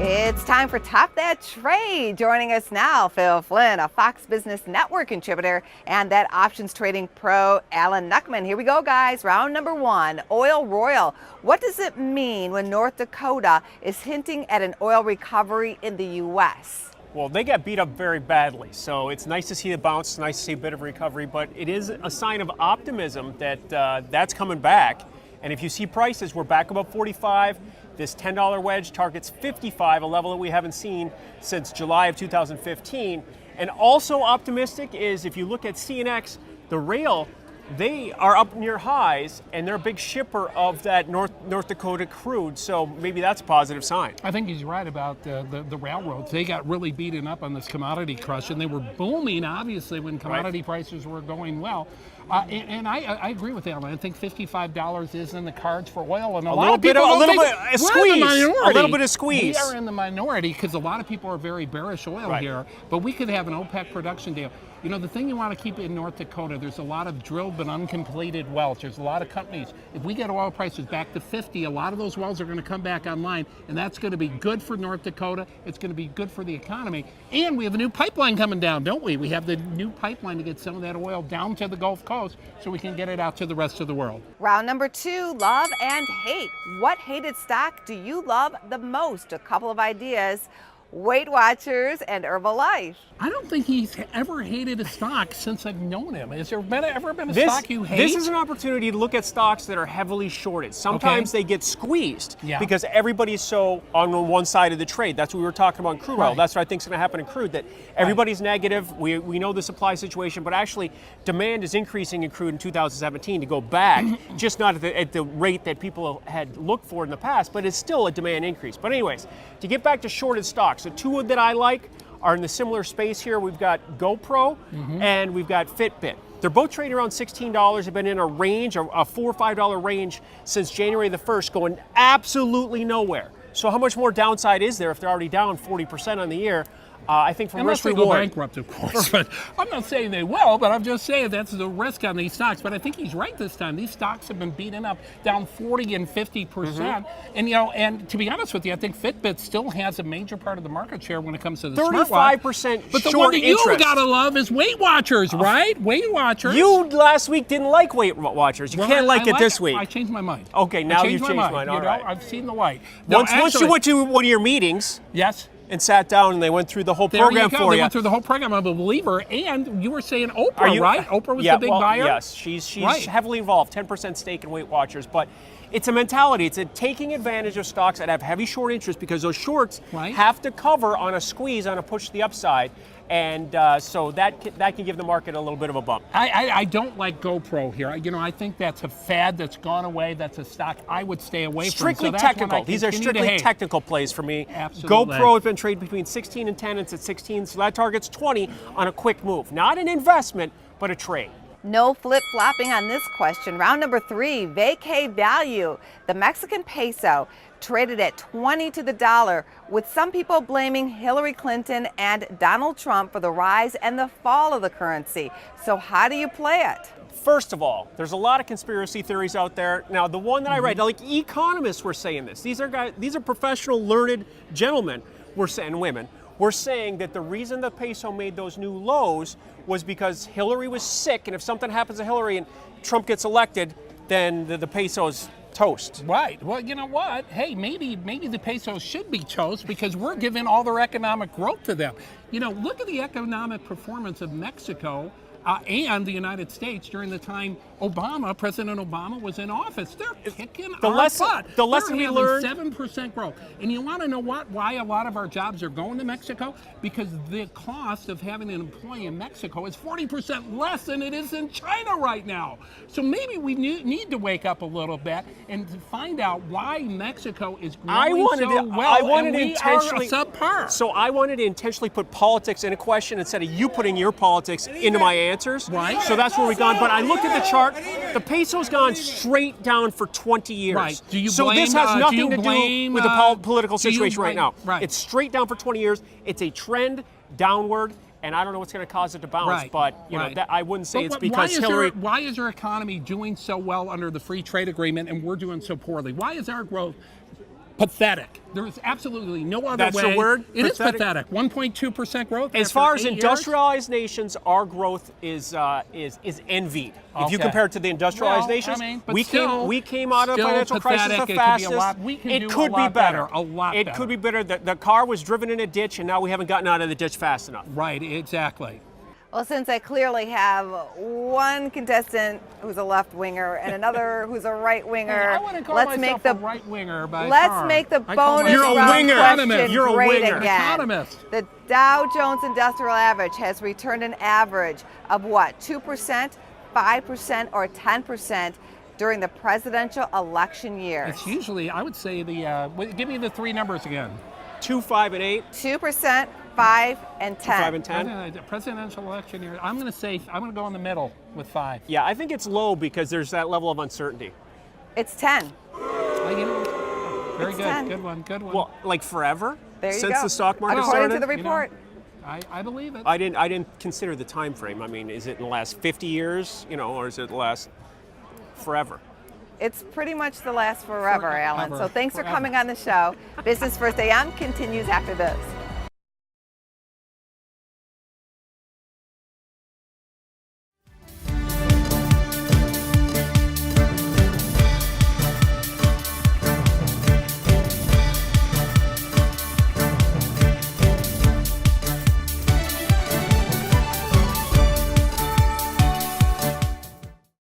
It's time for Top That Trade. Joining us now, Phil Flynn, a Fox Business Network contributor, and that options trading pro, Alan Nuckman. Here we go, guys. Round number one, Oil Royal. What does it mean when North Dakota is hinting at an oil recovery in the U.S.? Well, they got beat up very badly, so it's nice to see the bounce, it's nice to see a bit of recovery, but it is a sign of optimism that that's coming back. And if you see prices, we're back above 45. This $10 wedge targets 55, a level that we haven't seen since July of 2015. And also optimistic is if you look at CNX, the rail, they are up near highs, and they're a big shipper of that North Dakota crude, so maybe that's a positive sign. I think he's right about the railroads. They got really beaten up on this commodity crush, and they were booming, obviously, when commodity prices were going well. And I agree with Alan. I think $55 is in the cards for oil, and a little bit of squeeze. We are in the minority because a lot of people are very bearish oil here, but we could have an OPEC production deal. You know, the thing you want to keep in North Dakota, there's a lot of drilled but uncompleted wells. There's a lot of companies. If we get oil prices back to 50, a lot of those wells are going to come back online, and that's going to be good for North Dakota. It's going to be good for the economy. And we have a new pipeline coming down, don't we? We have the new pipeline to get some of that oil down to the Gulf Coast so we can get it out to the rest of the world. Round number two, love and hate. What hated stock do you love the most? A couple of ideas. Weight Watchers and Herbalife. I don't think he's ever hated a stock since I've known him. Has there ever been a stock you hate? This is an opportunity to look at stocks that are heavily shorted. Sometimes they get squeezed because everybody's so on one side of the trade. That's what we were talking about in crude oil. That's what I think is going to happen in crude, that everybody's negative. We know the supply situation, but actually demand is increasing in crude in 2017 to go back, just not at the rate that people had looked for in the past, but it's still a demand increase. But anyways, to get back to shorted stocks, the two that I like are in the similar space here. We've got GoPro and we've got Fitbit. They're both trading around $16. They've been in a range, a $4 or $5 range since January the 1st, going absolutely nowhere. So how much more downside is there if they're already down 40% on the year? I think from risk reward. Unless they go bankrupt, of course. But I'm not saying they will, but I'm just saying that's the risk on these stocks. But I think he's right this time. These stocks have been beaten up, down 40 and 50%. And and to be honest with you, I think Fitbit still has a major part of the market share when it comes to the 35% But the one that you gotta love is Weight Watchers, right? Weight Watchers. You last week didn't like Weight Watchers. You can't like it this week. I changed my mind. Okay, now you've changed my mind. All right. I've seen the light. Once you went to one of your meetings. Yes. And sat down and they went through the whole program for you. They went through the whole program. I'm a believer. And you were saying Oprah, right? Oprah was the big buyer? Yes, she's heavily involved, 10% stake in Weight Watchers. But it's a mentality. It's a taking advantage of stocks that have heavy short interest because those shorts have to cover on a squeeze, on a push to the upside. And so that can give the market a little bit of a bump. I don't like GoPro here. I think that's a fad that's gone away. That's a stock I would stay away from. Strictly technical. These are strictly technical plays for me. Absolutely. GoPro has been traded between 16 and 10. It's at 16, so that targets 20 on a quick move. Not an investment, but a trade. No flip-flopping on this question. Round number three, vacay value. The Mexican peso traded at 20 to the dollar, with some people blaming Hillary Clinton and Donald Trump for the rise and the fall of the currency. So how do you play it? First of all, there's a lot of conspiracy theories out there. Now, the one that I read, like economists were saying this. These are professional, learned gentlemen, and women. We're saying that the reason the peso made those new lows was because Hillary was sick, and if something happens to Hillary and Trump gets elected, then the peso's toast. Right. Well, you know what? Hey, maybe the peso should be toast because we're giving all their economic growth to them. Look at the economic performance of Mexico and the United States during the time President Obama was in office. They're kicking our butt. The lesson we learned. 7% growth. And you want to know why a lot of our jobs are going to Mexico? Because the cost of having an employee in Mexico is 40% less than it is in China right now. So maybe we need to wake up a little bit and find out why Mexico is growing so well and we are subpar. So I wanted to intentionally put politics in a question instead of you putting your politics into my answers. Right. So that's where we've gone. But I looked at the chart. The peso's gone straight down for 20 years. Right. So this has nothing to do with the political situation right now. Right. It's straight down for 20 years. It's a trend downward. And I don't know what's going to cause it to bounce, but I wouldn't say it's because Hillary. Why is our economy doing so well under the free trade agreement and we're doing so poorly? Why is our growth Pathetic. There is absolutely no other That's way. a word? It is Pathetic? pathetic. 1.2% growth. As after far as 8 years? industrialized nations, our growth is envied. If you Okay. compare it to the industrialized Well, nations, I mean, but we came out of the still financial crisis the pathetic. It could be a fastest. lot- we can do a could be lot better. better, a lot It better. could be better. The car was driven in a ditch, and now we haven't gotten out of the ditch fast enough. Right, exactly. Well, since I clearly have one contestant who's a left winger and another who's a right winger, I want to call let's myself make the a right winger by let's far. make the I call bonus You're a round winger. question You're a great winger. again. Economist. The Dow Jones Industrial Average has returned an average of what? 2%, 5%, or 10% during the presidential election year. It's usually, I would say give me the 3 numbers again. 2, 5, and 8. 2%, 5, and 10. 5 and 10. Presidential election year. I'm going to go in the middle with 5. Yeah, I think it's low because there's that level of uncertainty. It's 10. Very It's good. 10. Good one. Good one. Well, like forever There you since go. the stock market According started. to the report. I believe it. I didn't consider the time frame. I mean, is it in the last 50 years, or is it the last forever? It's pretty much the last forever, Alan. Forever. So thanks for Forever. coming on the show. Business First AM continues after this.